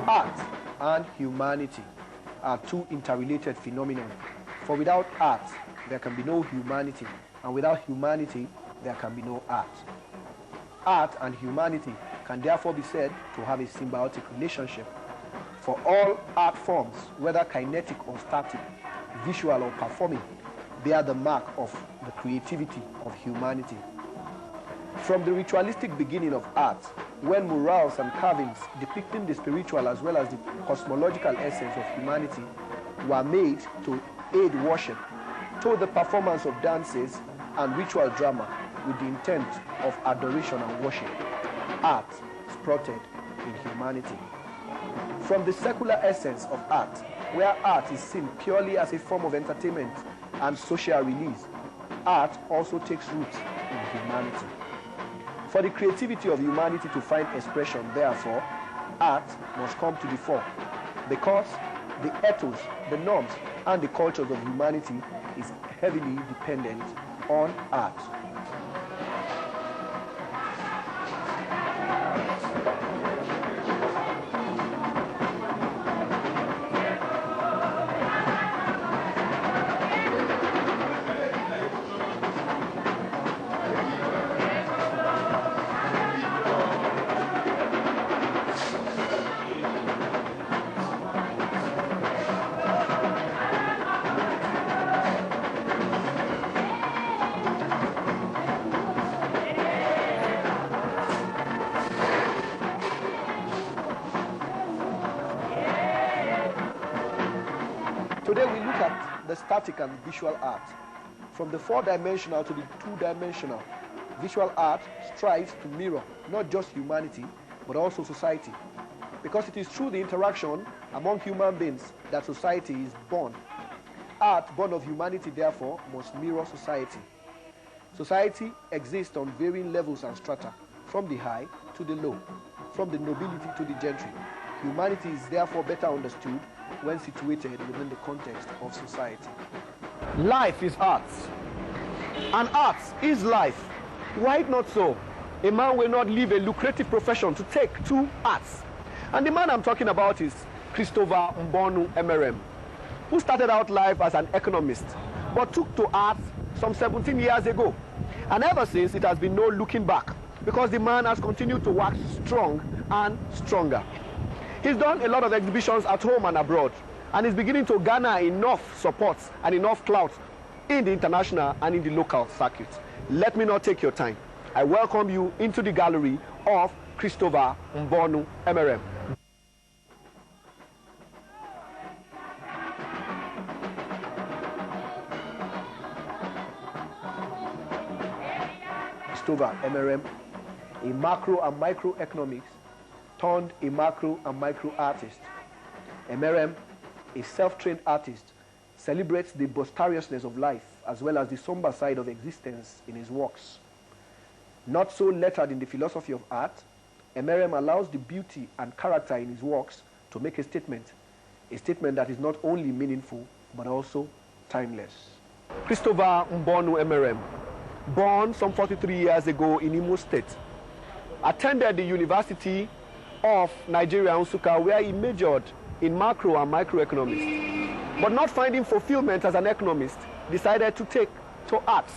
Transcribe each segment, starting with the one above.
Art and humanity are two interrelated phenomena. For without art, there can be no humanity, and without humanity, there can be no art. Art and humanity can therefore be said to have a symbiotic relationship. For all art forms, whether kinetic or static, visual or performing, bear the mark of the creativity of humanity. From the ritualistic beginning of art, when murals and carvings depicting the spiritual as well as the cosmological essence of humanity were made to aid worship, to the performance of dances and ritual drama with the intent of adoration and worship, art sprouted in humanity. From the secular essence of art, where art is seen purely as a form of entertainment and social release, art also takes root in humanity. For the creativity of humanity to find expression, therefore, art must come to the fore, because the ethos, the norms, and the cultures of humanity is heavily dependent on art. Today we look at the static and visual art. From the four-dimensional to the two-dimensional, visual art strives to mirror not just humanity, but also society. Because it is through the interaction among human beings that society is born. Art, born of humanity, therefore, must mirror society. Society exists on varying levels and strata, from the high to the low, from the nobility to the gentry. Humanity is therefore better understood when situated within the context of society. Life is art, and art is life. Why not so? A man will not leave a lucrative profession to take to arts. And the man I'm talking about is Christopher Mbonu Emerem, who started out life as an economist, but took to art some 17 years ago. And ever since, it has been no looking back, because the man has continued to wax strong and stronger. He's done a lot of exhibitions at home and abroad, and is beginning to garner enough support and enough clout in the international and in the local circuit. Let me not take your time. I welcome you into the gallery of Christopher Mbonu Emerem. Christopher Emerem, a macro and microeconomics turned a macro and micro artist. Emerem, a self-trained artist, celebrates the boisterousness of life as well as the somber side of existence in his works. Not so lettered in the philosophy of art, Emerem allows the beauty and character in his works to make a statement that is not only meaningful but also timeless. Christopher Mbonu Emerem, born some 43 years ago in Imo State, attended the University of Nigeria, Nsukka, where he majored in macro and microeconomics. But not finding fulfillment as an economist, decided to take to arts.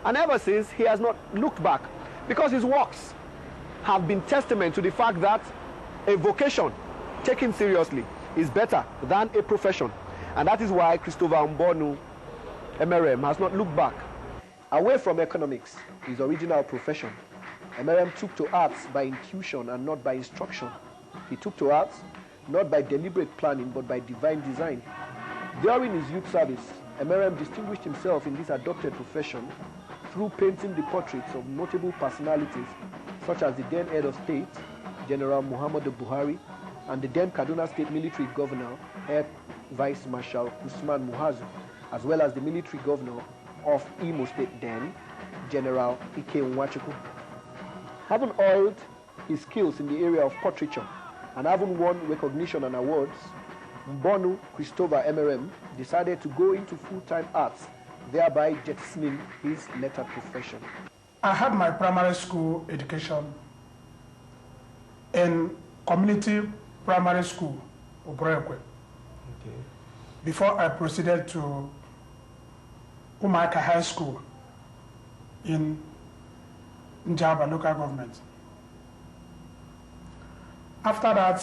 And ever since, he has not looked back, because his works have been testament to the fact that a vocation taken seriously is better than a profession. And that is why Christopher Mbonu Emerem has not looked back. Away from economics, his original profession, Emerem took to arts by intuition and not by instruction. He took to arts not by deliberate planning but by divine design. During his youth service, Emerem distinguished himself in this adopted profession through painting the portraits of notable personalities such as the then head of state, General Muhammadu Buhari, and the then Kaduna State Military Governor, Air Vice Marshal Usman Muazu, as well as the military governor of Imo State then, General Ike Nwachukwu. Having oiled his skills in the area of portraiture and having won recognition and awards, Mbonu Christopher Emerem decided to go into full-time arts, thereby jettisoning his lettered profession. I had my primary school education in community primary school, Obroekwe. Okay. Before I proceeded to Umuahia High School in Njaba local government. After that,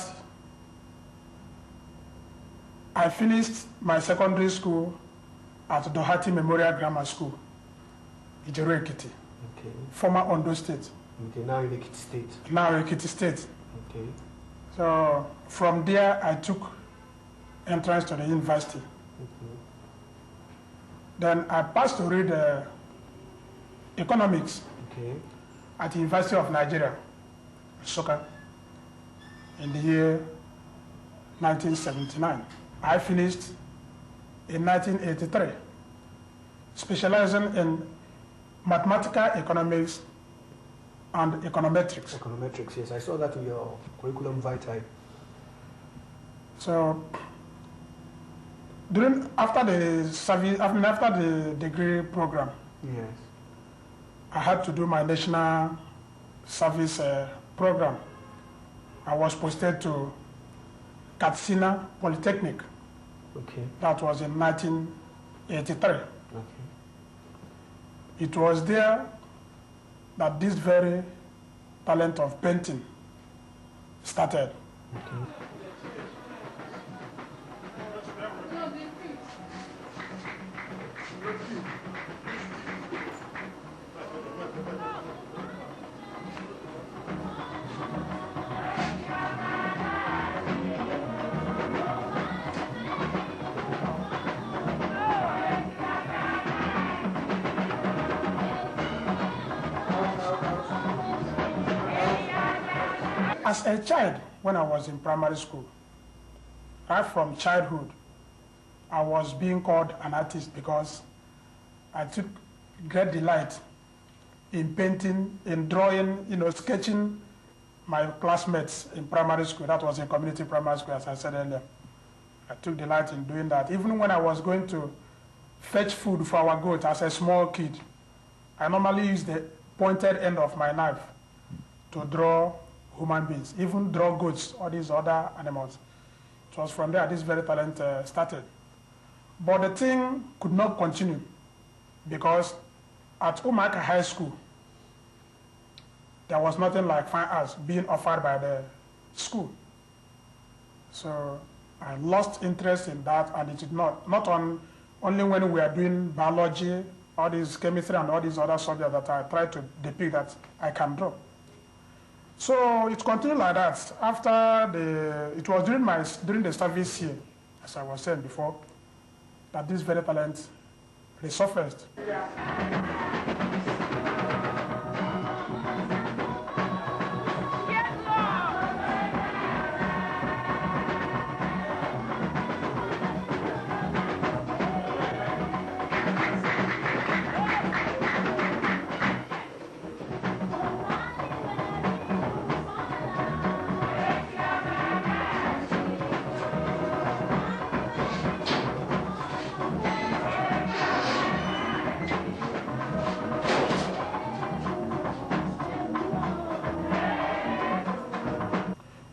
I finished my secondary school at Dohati Memorial Grammar School, Ijero Ekiti, Okay. former Ondo State. Okay, now in Ekiti State. Now Ekiti State. Okay. So from there, I took entrance to the university. Okay. Then I passed to read economics Okay. at the University of Nigeria, Nsukka, in the year 1979. I finished in 1983, specializing in mathematical economics and econometrics. Econometrics, yes. I saw that in your curriculum vitae. So after the service, after the degree program, Yes. I had to do my national service program. I was posted to Katsina Polytechnic. Okay. That was in 1983. Okay. It was there that this very talent of painting started. Okay. As a child, when I was in primary school, right from childhood, I was being called an artist because I took great delight in painting, in drawing, sketching my classmates in primary school. That was in community primary school, as I said earlier. I took delight in doing that. Even when I was going to fetch food for our goat as a small kid, I normally used the pointed end of my knife to draw human beings, even draw goats or these other animals. It was from there this very talent started. But the thing could not continue because at Umuahia High School, there was nothing like fine arts being offered by the school. So I lost interest in that, and it did not only when we are doing biology, all these chemistry and all these other subjects that I tried to depict that I can draw. So it continued like that. It was during the service year, as I was saying before, that this very talent resurfaced.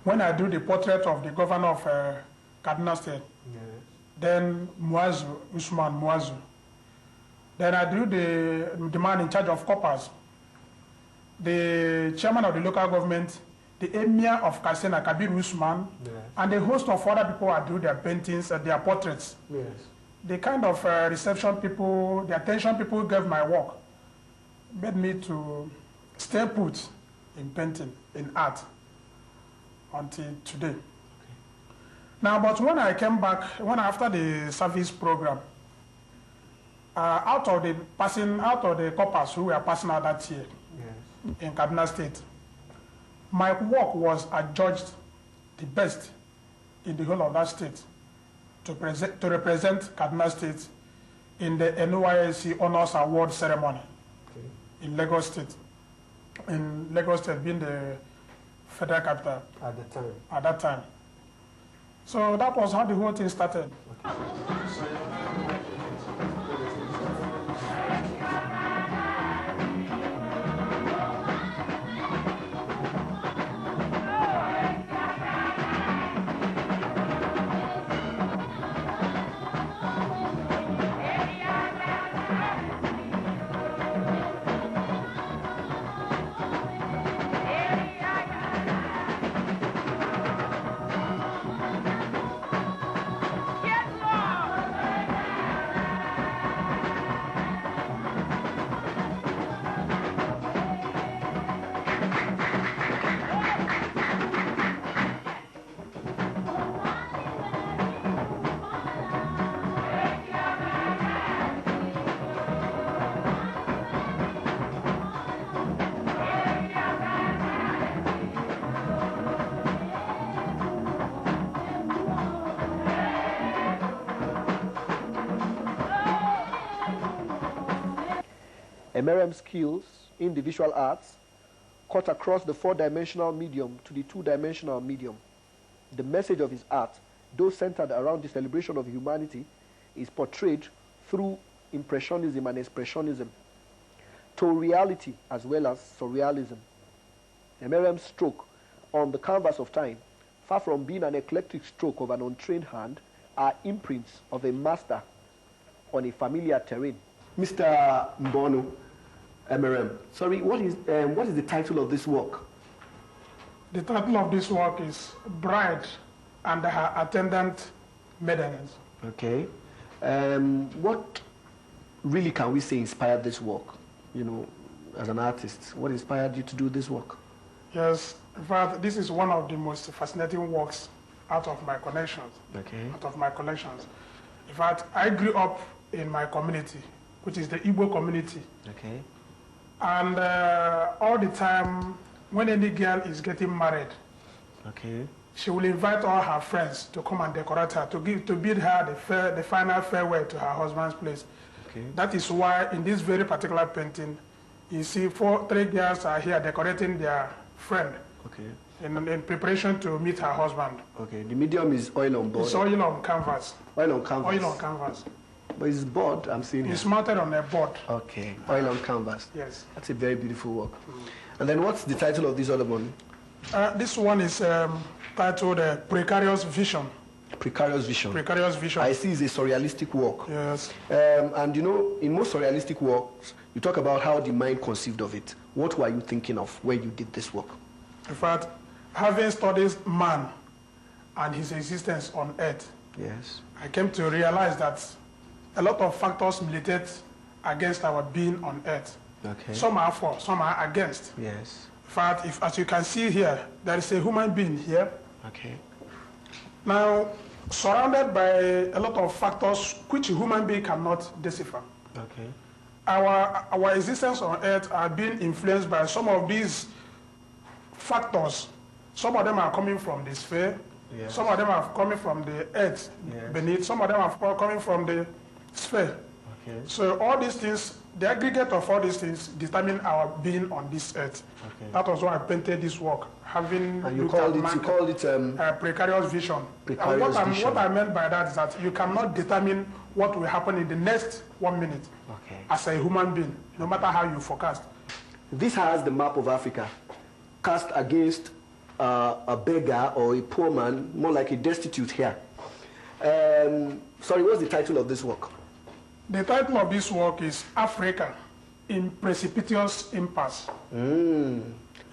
When I do the portrait of the governor of Kaduna State, Yes. then Muazu, Usman Muazu. Then I do the man in charge of coppers, the chairman of the local government, the emir of Katsina, Kabir Usman, Yes. and a host of other people I do their paintings and their portraits. Yes. The kind of reception people, the attention people gave my work made me to stay put in painting, in art, until today. Now, but when I came back, after the service program, out of the coppers who were passing out that year Yes. in Kaduna State, my work was adjudged the best in the whole of that state to represent Kaduna State in the NYSC Honors Award ceremony Okay. in Lagos State. In Lagos State being the federal capital At the time. at that time. So that was how the whole thing started. Emerem's skills in the visual arts cut across the four-dimensional medium to the two-dimensional medium. The message of his art, though centered around the celebration of humanity, is portrayed through impressionism and expressionism, to reality as well as surrealism. Emerem's stroke on the canvas of time, far from being an eclectic stroke of an untrained hand, are imprints of a master on a familiar terrain. Mr. Mbono Emerem, sorry, what is the title of this work? The title of this work is Bride and Her Attendant Maidens. Okay. What really can we say inspired this work? You know, as an artist, what inspired you to do this work? Yes, in fact, this is one of the most fascinating works out of my connections. Okay. Out of my collections. In fact, I grew up in my community, which is the Igbo community. Okay. And all the time, when any girl is getting married, okay, she will invite all her friends to come and decorate her, to bid her the final farewell to her husband's place. Okay. That is why in this very particular painting, you see three girls are here decorating their friend. Okay. In preparation to meet her husband. Okay. The medium is oil on board. It's oil on canvas. Oil on canvas. Oil on canvas. But it's board, I'm seeing It's here. mounted on a board. Okay. Oil on canvas. Yes. That's a very beautiful work. And then what's the title of this other one? This one is titled Precarious Vision. Precarious Vision. Precarious Vision. I see it's a surrealistic work. Yes. And you know, in most surrealistic works, you talk about how the mind conceived of it. What were you thinking of when you did this work? In fact, having studied man and his existence on earth, Yes. I came to realize that a lot of factors militate against our being on earth. Okay. Some are for, some are against. Yes. In fact, as you can see here, there is a human being here. Okay. Now, surrounded by a lot of factors which a human being cannot decipher. Okay. Our existence on earth are being influenced by some of these factors. Some of them are coming from the sphere. Yes. Some of them are coming from the earth Yes. beneath. Some of them are coming from the sphere. Okay. So all these things, the aggregate of all these things determine our being on this earth. Okay. That was why I painted this work, having And you looked at called it precarious vision. Precarious vision. What I meant by that is that you cannot determine what will happen in the next 1 minute Okay. as a human being, no matter how you forecast. This has the map of Africa cast against a beggar or a poor man, more like a destitute here. Sorry, what's the title of this work? The title of this work is Africa in Precipitous Impasse.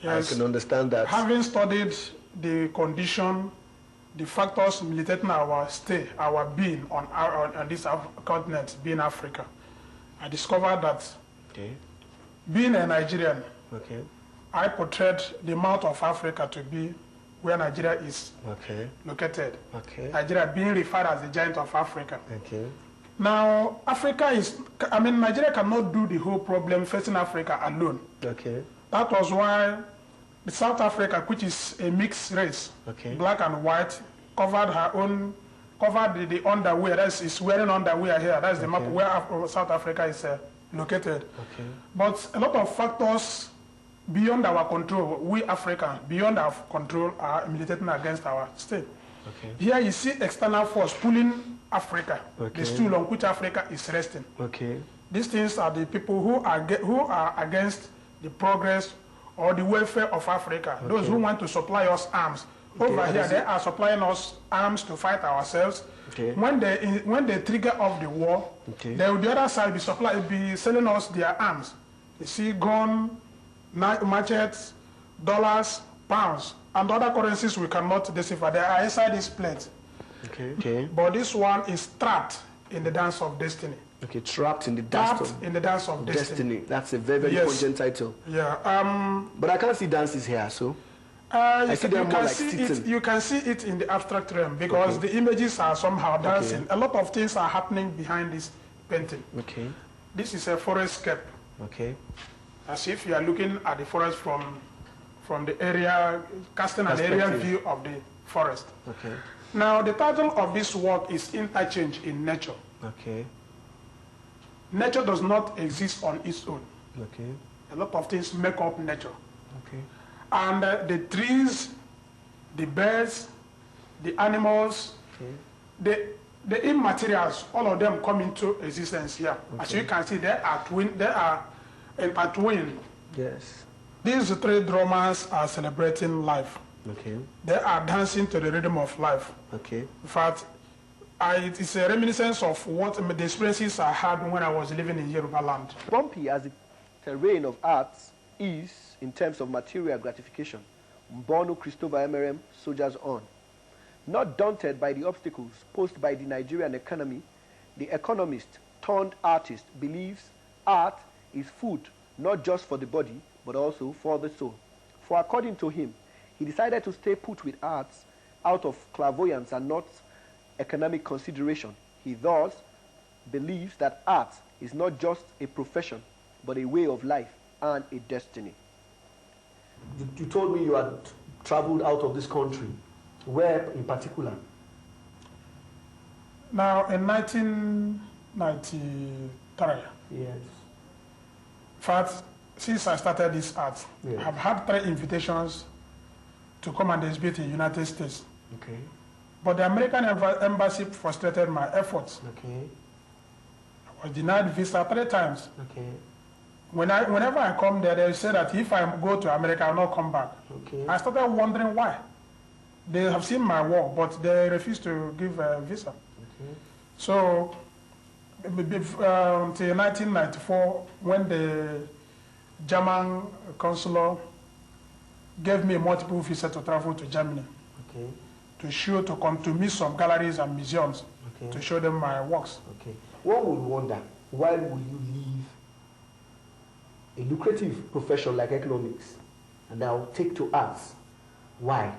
Yes. I can understand that. Having studied the condition, the factors militating our stay, our being on this continent, being Africa, I discovered that Okay. being a Nigerian, Okay. I portrayed the mouth of Africa to be where Nigeria is Okay. located. Okay. Nigeria being referred as the giant of Africa. Okay. Now, Nigeria cannot do the whole problem facing Africa alone. Okay. That was why the South Africa, which is a mixed race, Okay. black and white, covered the underwear. Is wearing underwear here. That's the map where South Africa is located. Okay. But a lot of factors beyond our control, we Africans, beyond our control, are militating against our state. Okay. Here you see external force pulling Africa, Okay. the stool on which Africa is resting. Okay. These things are the people who are against the progress or the welfare of Africa. Okay. Those who want to supply us arms. Okay, Over here, they are supplying us arms to fight ourselves. Okay. When they trigger off the war, Okay. they will the other side be selling us their arms. You see, gun, machetes, dollars, pounds, and other currencies we cannot decipher. They are inside this plate. Okay. Okay. But this one is trapped in the dance of destiny. Okay. Trapped in the dance Trapped in the dance of destiny. That's a very, very Yes. pungent title. Yeah. But I can't see dances here, so. I see them more like sitting. You can see it in the abstract realm because Okay. the images are somehow dancing. Okay. A lot of things are happening behind this painting. Okay. This is a forest scape, Okay. as if you are looking at the forest from the area, casting an aerial Perspective. view of the forest. Okay. Now, the title of this work is Interchange in Nature. Okay. Nature does not exist on its own. Okay. A lot of things make up nature. Okay. And the trees, the birds, the animals, Okay. the immaterials, all of them come into existence here. Okay. As you can see, they are intertwined. Yes. These three drummers are celebrating life. Okay. They are dancing to the rhythm of life. Okay. In fact, it's a reminiscence of what the experiences I had when I was living in Yoruba land. Bumpy as the terrain of arts is, in terms of material gratification, Mbonu Christopher Emerem soldiers on. Not daunted by the obstacles posed by the Nigerian economy, the economist turned artist believes art is food not just for the body, but also for the soul. For according to him, he decided to stay put with arts out of clairvoyance and not economic consideration. He thus believes that art is not just a profession, but a way of life and a destiny. You told me you had traveled out of this country. Where in particular? Now, in 1993, Yes. in fact, since I started this art, Yes. I've had 3 invitations to come and exhibit in the United States. Okay. But the American embassy frustrated my efforts. Okay. I was denied visa 3 times. Okay. Whenever I come there, they say that if I go to America, I'll not come back. Okay. I started wondering why. They have seen my work, but they refuse to give a visa. Okay. So, until 1994, when the German consular gave me multiple visas to travel to Germany, Okay. to come to meet some galleries and museums, Okay. to show them my works. Okay. One would wonder, why would you leave a lucrative profession like economics and now take to arts? Why?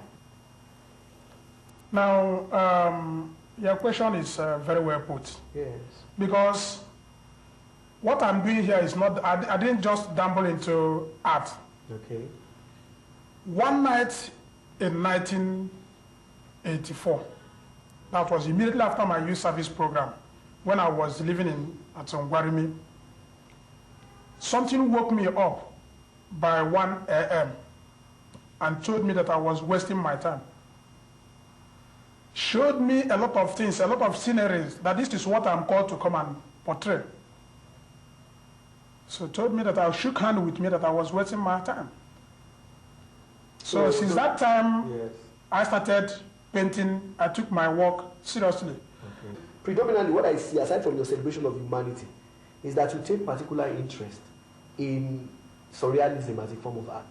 Now, your question is very well put, Yes. because what I'm doing here is not, I didn't just dabble into art. Okay. One night in 1984, that was immediately after my youth service program, when I was living at Ongwarimi, something woke me up by 1 a.m. and told me that I was wasting my time. Showed me a lot of things, a lot of sceneries, that this is what I'm called to come and portray. So told me that I shook hand with me that I was wasting my time. So since that time, Yes. I started painting. I took my work seriously. Okay. Predominantly, what I see, aside from your celebration of humanity, is that you take particular interest in surrealism as a form of art.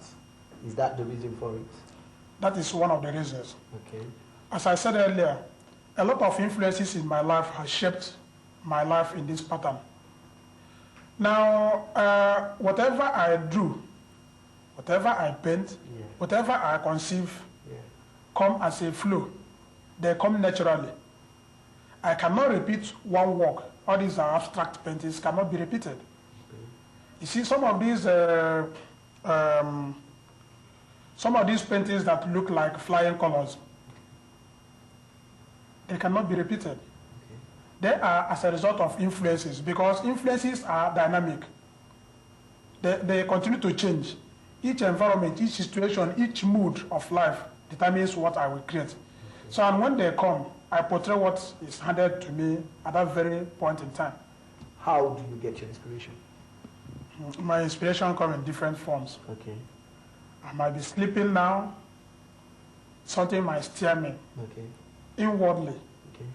Is that the reason for it? That is one of the reasons. Okay. As I said earlier, a lot of influences in my life have shaped my life in this pattern. Now, whatever I do, whatever I paint, Yeah. whatever I conceive, Yeah. come as a flow. They come naturally. I cannot repeat one work. All these are abstract paintings, cannot be repeated. Okay. You see, some of these paintings that look like flying colors, they cannot be repeated. Okay. They are as a result of influences, because influences are dynamic. They continue to change. Each environment, each situation, each mood of life determines what I will create. Okay. So, and when they come, I portray what is handed to me at that very point in time. How do you get your inspiration? My inspiration comes in different forms. Okay. I might be sleeping now, something might steer me Okay. inwardly. Okay.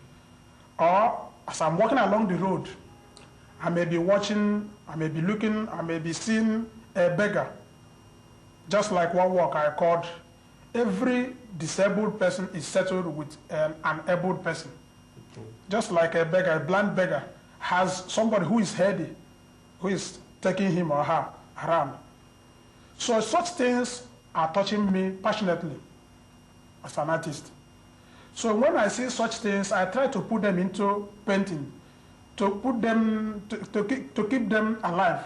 Or as I'm walking along the road, I may be watching, I may be looking, I may be seeing a beggar. Just like one walk I called, every disabled person is settled with an able person. Okay. Just like a beggar, a blind beggar, has somebody who is heady, who is taking him or her around. So such things are touching me passionately as an artist. So when I see such things, I try to put them into painting, to put them, to keep them alive,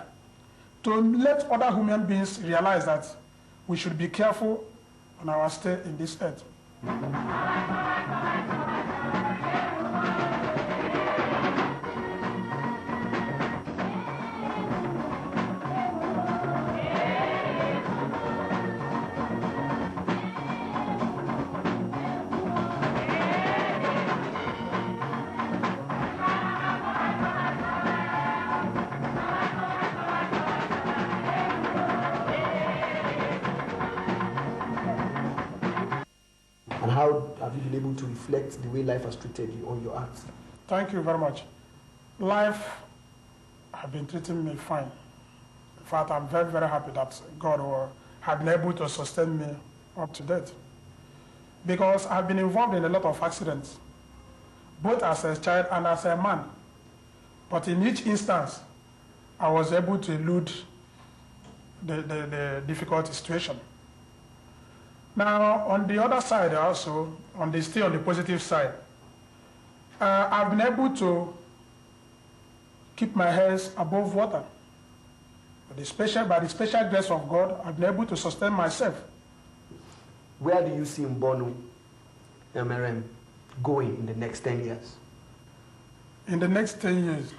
to let other human beings realize that we should be careful on our stay in this earth. been able to reflect the way life has treated you on your art? Thank you very much. Life has been treating me fine. In fact, I'm very, very happy that God has been able to sustain me up to date. Because I've been involved in a lot of accidents, both as a child and as a man. But in each instance, I was able to elude the difficult situation. Now, on the other side also, still on the positive side, I've been able to keep my head above water. By the special grace of God, I've been able to sustain myself. Where do you see Mbonu MRM going in the next 10 years? In the next 10 years,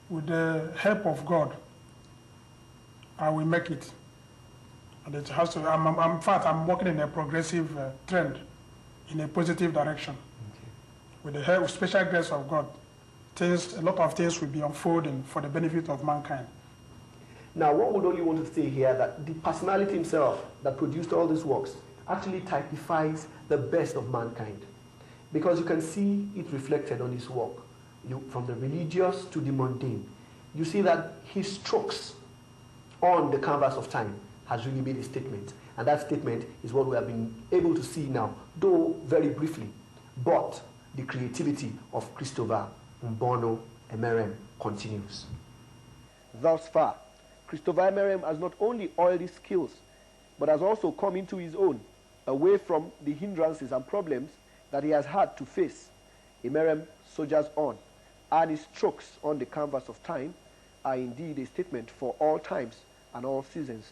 with the help of God, I will make it. And it has to, in fact, I'm working in a progressive trend, in a positive direction. Okay. With the help, special grace of God, a lot of things will be unfolding for the benefit of mankind. Now, one would only want to say here that the personality himself that produced all these works actually typifies the best of mankind, because you can see it reflected on his work. From the religious to the mundane, you see that his strokes on the canvas of time has really made a statement, and that statement is what we have been able to see now, though very briefly. But the creativity of Christopher Mbonu Emerem continues. Thus far, Christopher Emerem has not only oiled his skills, but has also come into his own, away from the hindrances and problems that he has had to face. Emerem soldiers on, and his strokes on the canvas of time are indeed a statement for all times and all seasons.